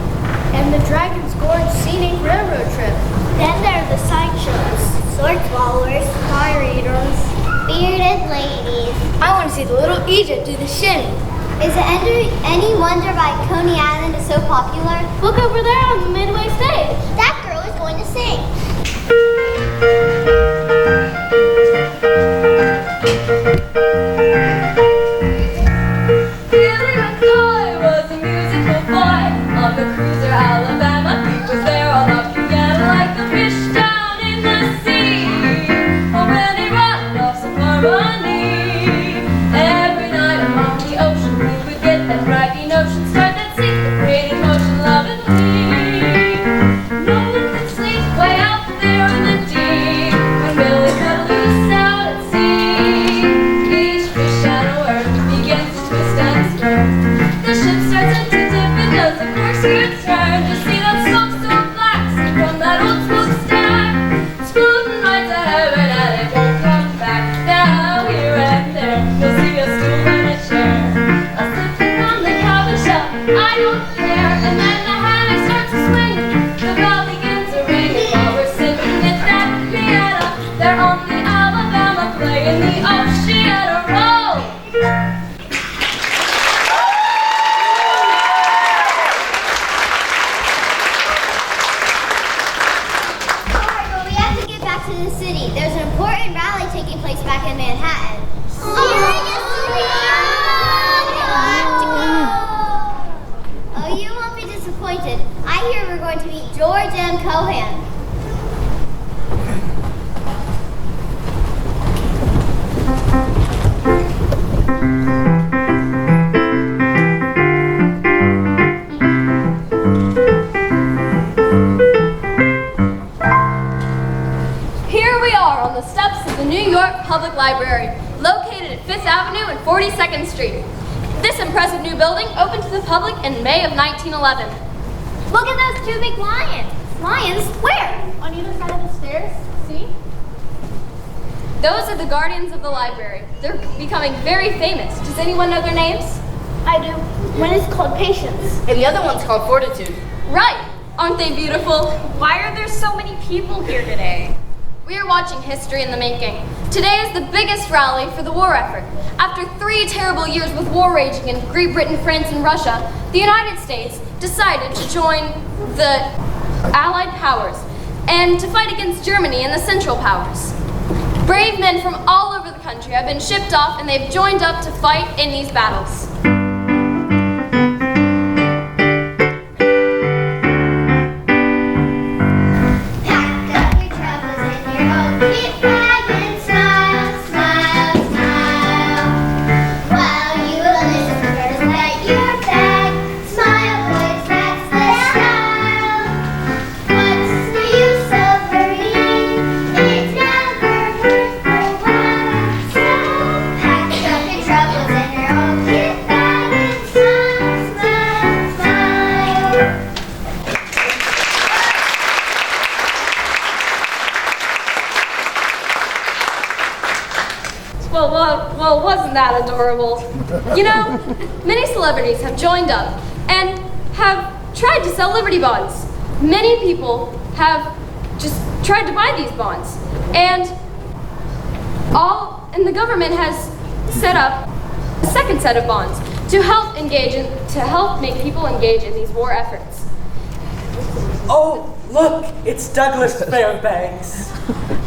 And the Dragon's Gorge scenic railroad trip. Then there are the sideshows. Sword swallowers, fire eaters, bearded ladies. I want to see the little Egypt do the shimmy. Is it any wonder why Coney Island is so popular? Look over there on the midway stage. That girl is going to sing. Billy McCoy was a musical boy on the cruiser Alabama. He was there on a piano like a fish down in the sea. Oh, when he rocked off some harmony, every night along the ocean we would get that braggy notion, start that sink, the creative motion, love and me. No one could sleep way out there in the deep when Billy cut loose out at sea. Each fish out of work begins to twist and stir. The ship starts to dip and does a corkscrew turn to see that smoke so black seen from that old smokestack. It's floating right to heaven and it won't come back. Now here and there you'll see a stool and a chair, a slipping on the cabin shelf. I don't care. And then the hammock starts to swing. The bell begins to ring, and while we're sitting at that piano, they're on the Alabama playing the Oceana Roll. Alright, but we have to get back to the city. There's an important rally taking place back in Manhattan. Oh, you won't be disappointed. I hear we're going to meet George M. Cohan. Here we are on the steps of the New York Public Library, located at 5th Avenue and 42nd Street. This impressive new building opened to the public in May of 1911. Look at those two big lions. Lions? Where? On either side of the stairs, see? Those are the guardians of the library. They're becoming very famous. Does anyone know their names? I do. One is called Patience. And the other one's called Fortitude. Right! Aren't they beautiful? Why are there so many people here today? We are watching history in the making. Today is the biggest rally for the war effort. After 3 terrible years with war raging in Great Britain, France, and Russia, the United States decided to join the Allied powers and to fight against Germany and the Central Powers. Brave men from all over the country have been shipped off and they've joined up to fight in these battles. Pack up your troubles and your old kit bag and smile, smile, smile. While you listen first, let your bag smile, boys, that's the style. What's the use of worrying? It's never worth the while. So pack up your troubles and your old kit that adorable? You know, many celebrities have joined up and have tried to sell Liberty bonds. Many people have just tried to buy these bonds. And the government has set up a second set of bonds to help make people engage in these war efforts. Oh, look, it's Douglas Fairbanks.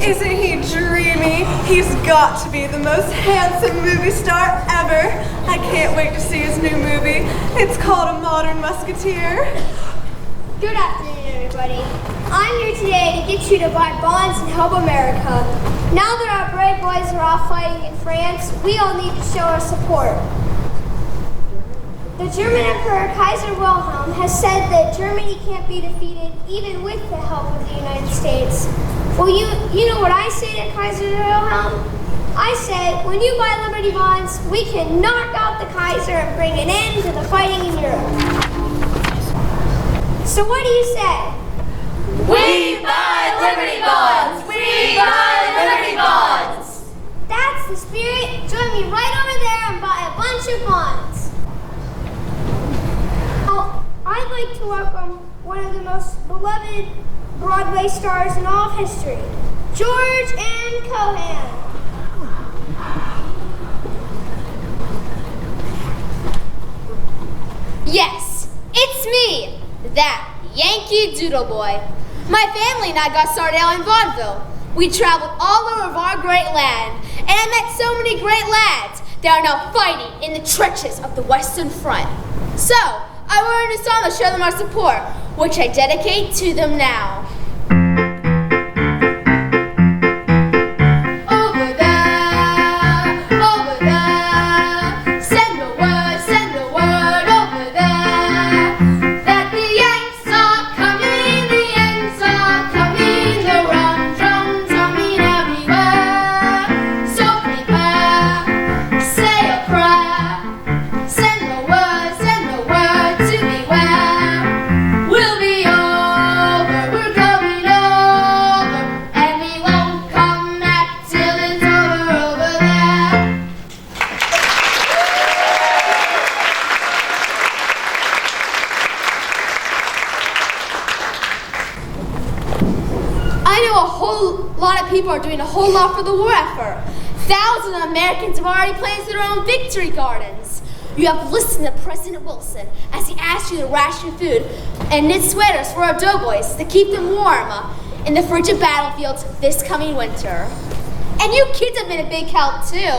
Isn't he dreamy? He's got to be the most handsome movie star ever. I can't wait to see his new movie. It's called A Modern Musketeer. Good afternoon, everybody. I'm here today to get you to buy bonds and help America. Now that our brave boys are off fighting in France, we all need to show our support. The German Emperor Kaiser Wilhelm has said that Germany can't be defeated even with the help of the United States. Well, you know what I say to Kaiser Wilhelm? I said, when you buy Liberty bonds, we can knock out the Kaiser and bring an end to the fighting in Europe. So what do you say? We buy Liberty bonds! We buy Liberty bonds! That's the spirit. Join me right over there and buy a bunch of bonds. Oh, I'd like to welcome one of the most beloved Broadway stars in all of history, George and Cohan. Yes, it's me, that Yankee Doodle Boy. My family and I got started out in Vaudeville. We traveled all over our great land, and I met so many great lads that are now fighting in the trenches of the Western Front. So, I wanted a song to show them our support, which I dedicate to them now. People are doing a whole lot for the war effort. Thousands of Americans have already planted their own victory gardens. You have listened to President Wilson as he asked you to ration food and knit sweaters for our doughboys to keep them warm in the frigid battlefields this coming winter. And you kids have been a big help too.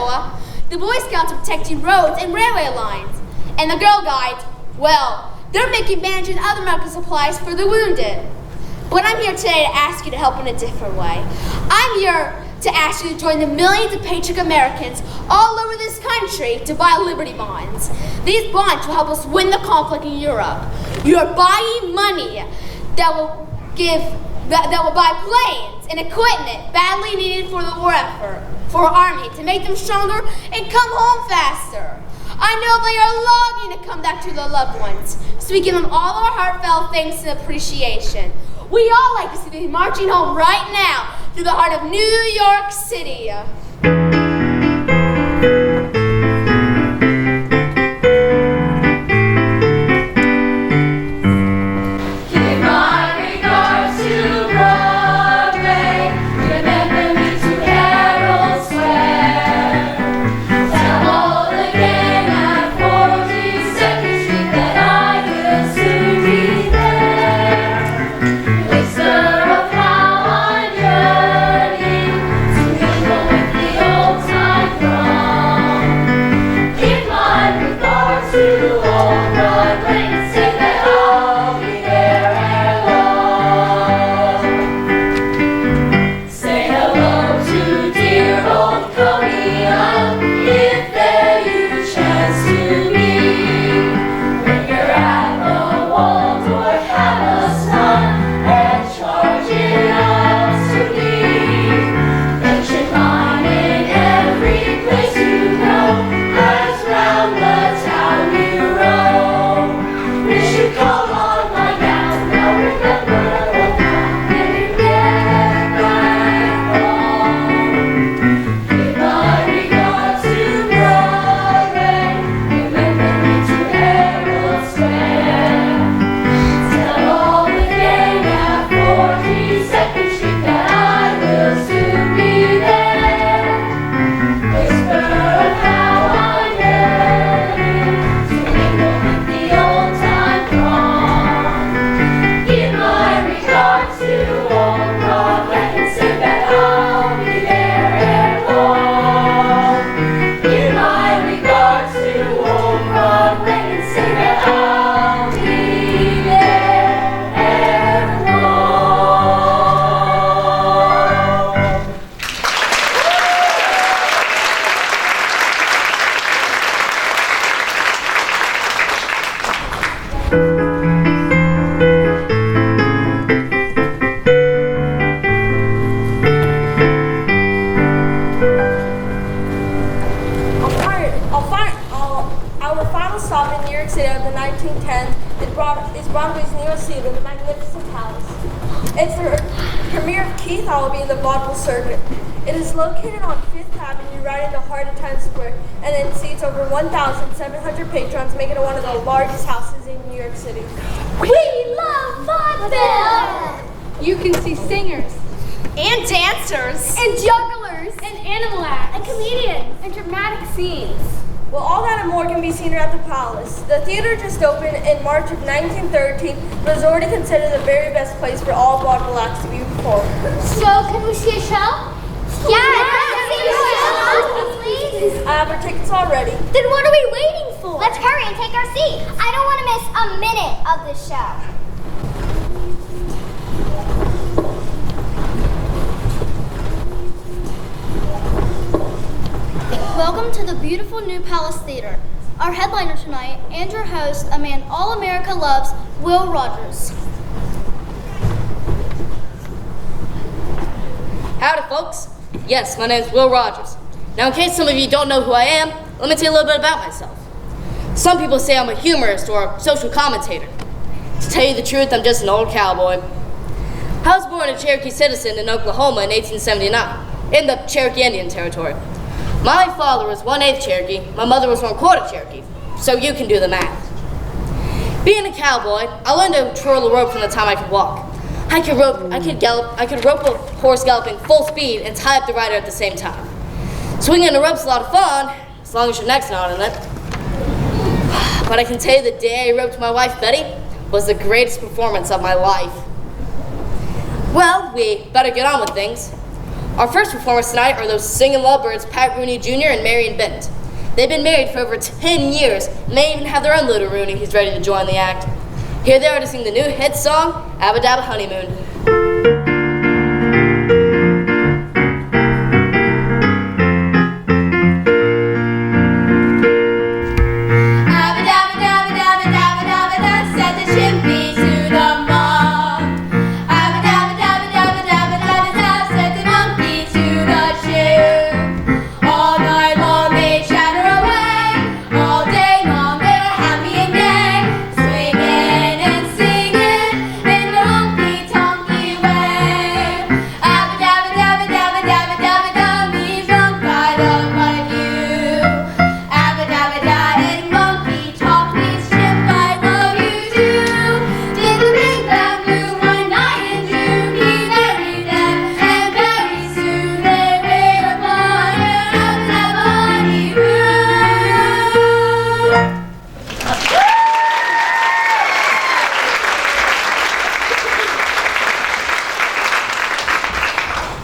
The Boy Scouts are protecting roads and railway lines. And the Girl Guides, well, they're making bandages and other medical supplies for the wounded. But I'm here today to ask you to help in a different way. I'm here to ask you to join the millions of patriotic Americans all over this country to buy Liberty bonds. These bonds will help us win the conflict in Europe. You are buying money that will buy planes and equipment badly needed for the war effort, for our army, to make them stronger and come home faster. I know they are longing to come back to their loved ones, so we give them all our heartfelt thanks and appreciation. We all like to see them marching home right now through the heart of New York City. Give my regards to Broadway. Remember me to Herald Square. Tell all the gang at 42nd Street that I will soon be there. Whisper of how I'm yearning to mingle with the Broadway's newest theater, the Magnificent Palace. It's the premiere of Keith Allaby in the Vaudeville circuit. It is located on 5th Avenue, right in the heart of Times Square, and it seats over 1,700 patrons, making it one of the largest houses in New York City. We love vaudeville! You can see singers, And dancers. and jugglers, And animal acts. and comedians, And dramatic scenes. Well, all that and more can be seen at the Palace. The theater just opened in March of 1913, but is already considered the very best place for all vaudeville acts to be performed. So, can we see a show? Please. I have our tickets already. Then what are we waiting for? Let's hurry and take our seats. I don't want to miss a minute of this show. Welcome to the beautiful new Palace Theater. Our headliner tonight and your host, a man all America loves, Will Rogers. Howdy, folks. Yes, my name is Will Rogers. Now, in case some of you don't know who I am, let me tell you a little bit about myself. Some people say I'm a humorist or a social commentator. To tell you the truth, I'm just an old cowboy. I was born a Cherokee citizen in Oklahoma in 1879, in the Cherokee Indian Territory. My father was 1/8 Cherokee, my mother was 1/4 Cherokee, so you can do the math. Being a cowboy, I learned to twirl a rope from the time I could walk. I could rope a horse galloping full speed and tie up the rider at the same time. Swinging a rope's a lot of fun, as long as your neck's not in it. But I can tell you the day I roped my wife Betty was the greatest performance of my life. Well, we better get on with things. Our first performers tonight are those singing lovebirds Pat Rooney Jr. and Marion Bennett. They've been married for over 10 years, and they even have their own little Rooney who's ready to join the act. Here they are to sing the new hit song, Abba Dabba Honeymoon.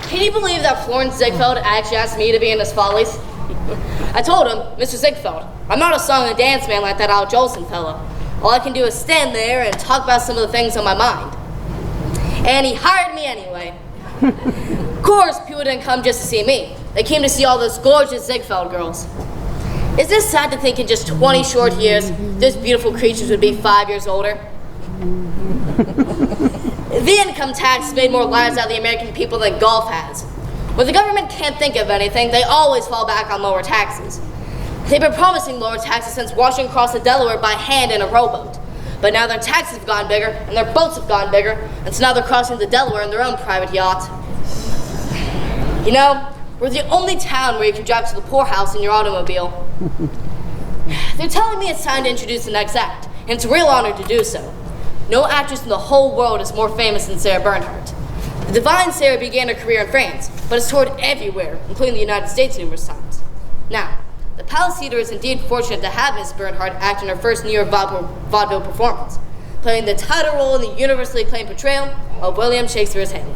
Can you believe that Florence Ziegfeld actually asked me to be in his Follies? I told him, Mr. Ziegfeld, I'm not a song and dance man like that Al Jolson fella. All I can do is stand there and talk about some of the things on my mind. And he hired me anyway. Of course, people didn't come just to see me. They came to see all those gorgeous Ziegfeld girls. Is this sad to think in just 20 short years, those beautiful creatures would be 5 years older? The income tax has made more lives out of the American people than golf has. When the government can't think of anything, they always fall back on lower taxes. They've been promising lower taxes since washing across the Delaware by hand in a rowboat. But now their taxes have gotten bigger, and their boats have gotten bigger, and so now they're crossing the Delaware in their own private yacht. You know, we're the only town where you can drive to the poorhouse in your automobile. They're telling me it's time to introduce the next act, and it's a real honor to do so. No actress in the whole world is more famous than Sarah Bernhardt. The divine Sarah began her career in France, but has toured everywhere, including the United States numerous times. Now, the Palace Theater is indeed fortunate to have Miss Bernhardt act in her first New York vaudeville performance, playing the title role in the universally acclaimed portrayal of William Shakespeare's Hamlet.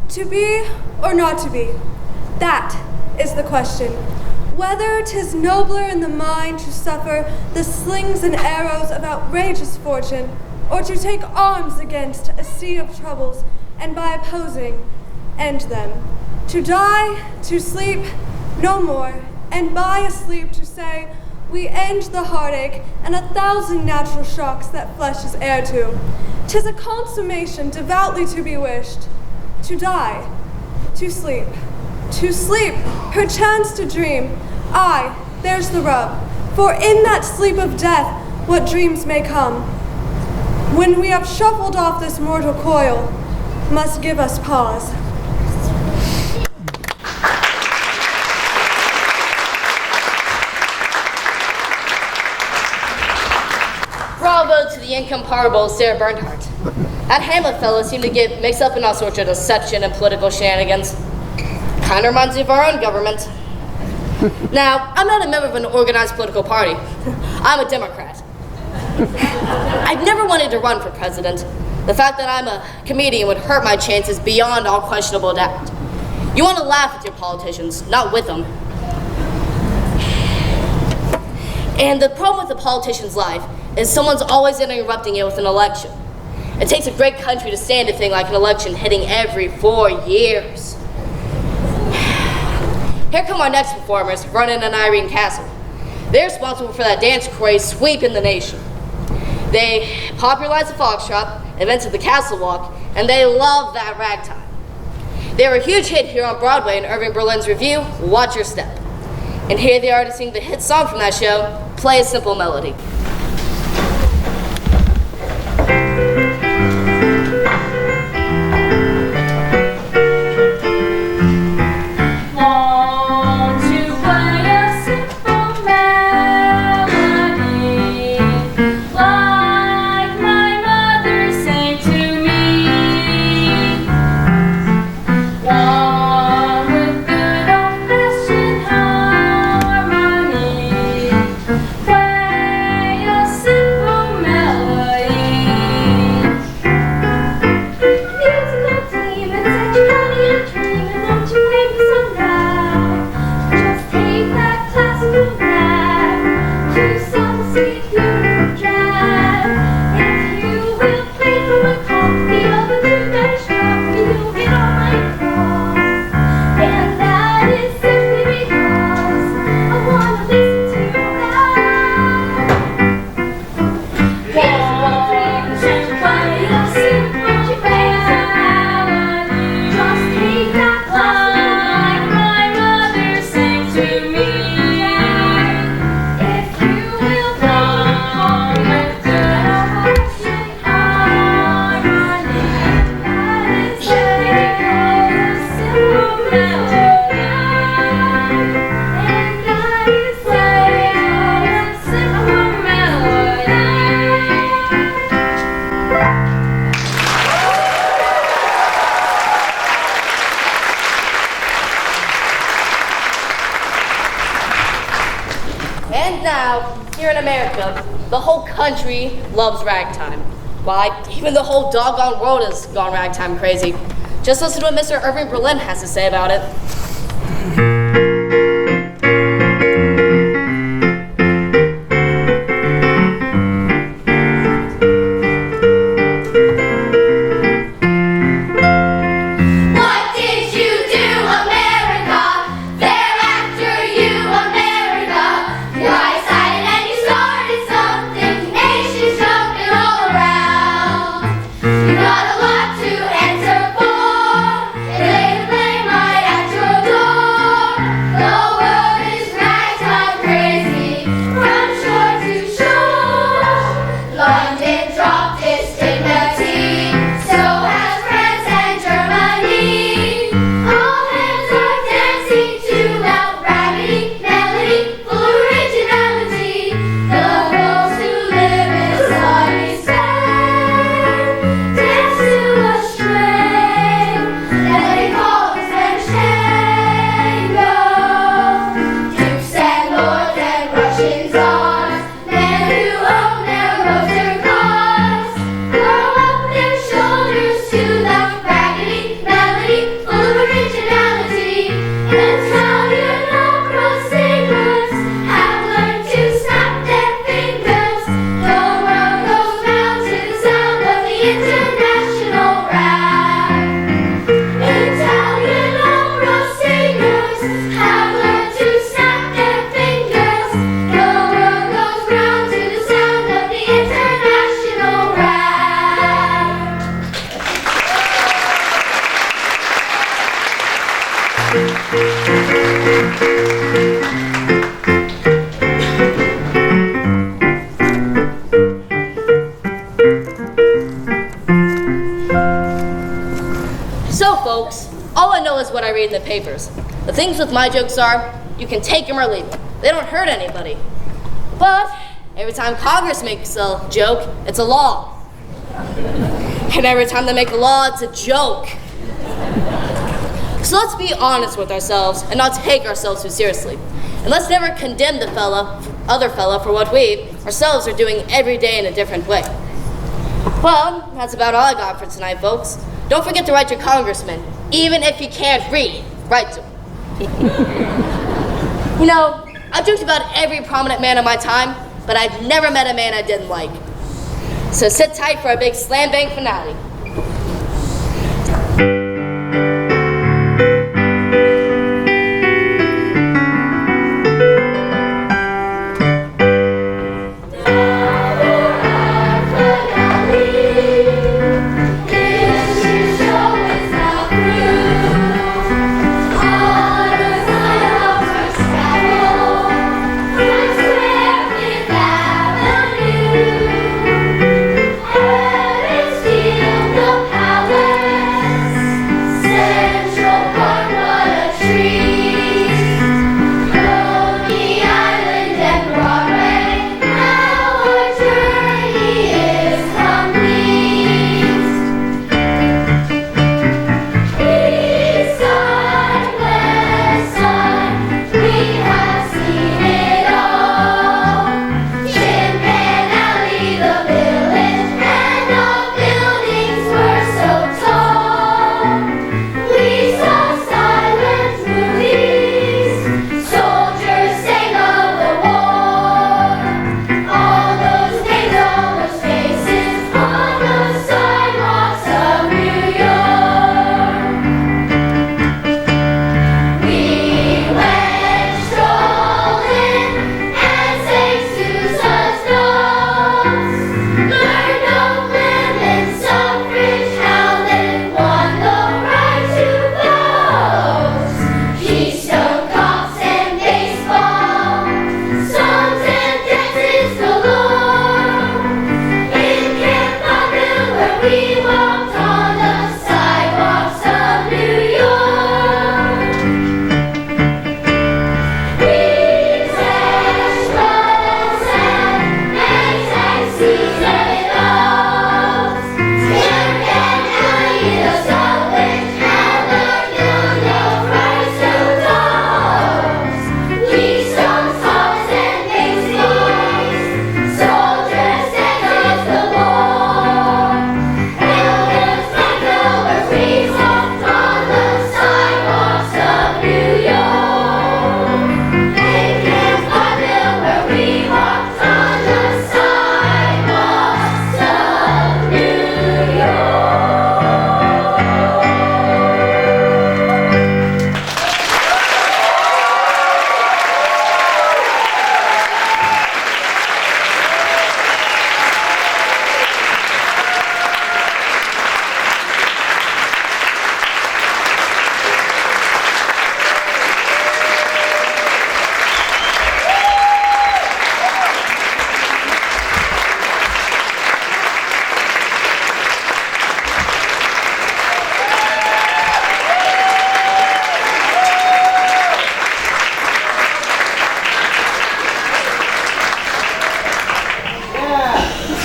To be or not to be, that is the question. Whether 'tis nobler in the mind to suffer the slings and arrows of outrageous fortune, or to take arms against a sea of troubles, and by opposing, end them. To die, to sleep, no more, and by asleep to say, we end the heartache and 1,000 natural shocks that flesh is heir to. 'Tis a consummation devoutly to be wished. To die, to sleep, To sleep, perchance to dream. Aye, there's the rub. For in that sleep of death, what dreams may come, when we have shuffled off this mortal coil, must give us pause. Bravo to the incomparable Sarah Bernhardt. That Hamlet fellow seemed to get mixed up in all sorts of deception and political shenanigans. Kind of reminds me of our own government. Now, I'm not a member of an organized political party. I'm a Democrat. I've never wanted to run for president. The fact that I'm a comedian would hurt my chances beyond all questionable doubt. You want to laugh with your politicians, not with them. And the problem with a politician's life is someone's always interrupting it with an election. It takes a great country to stand a thing like an election hitting every 4 years. Here come our next performers, Vernon and Irene Castle. They're responsible for that dance craze sweeping the nation. They popularized the foxtrot, invented the castle walk, and they love that ragtime. They were a huge hit here on Broadway in Irving Berlin's review, Watch Your Step. And here they are to sing the hit song from that show, Play a Simple Melody. And now, here in America, the whole country loves ragtime. Why, even the whole doggone world has gone ragtime crazy. Just listen to what Mr. Irving Berlin has to say about it. You got a lot to answer for. They blame my actual papers. The things with my jokes are, you can take them or leave them. They don't hurt anybody. But every time Congress makes a joke, it's a law. And every time they make a law, it's a joke. So let's be honest with ourselves and not take ourselves too seriously. And let's never condemn the other fella for what we ourselves are doing every day in a different way. Well, that's about all I got for tonight, folks. Don't forget to write your congressman. Even if you can't read, write to him. You know, I've joked about every prominent man of my time, but I've never met a man I didn't like. So sit tight for a big slam bang finale.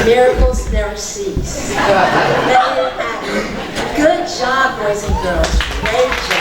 Miracles never cease. Good job, boys and girls. Great job.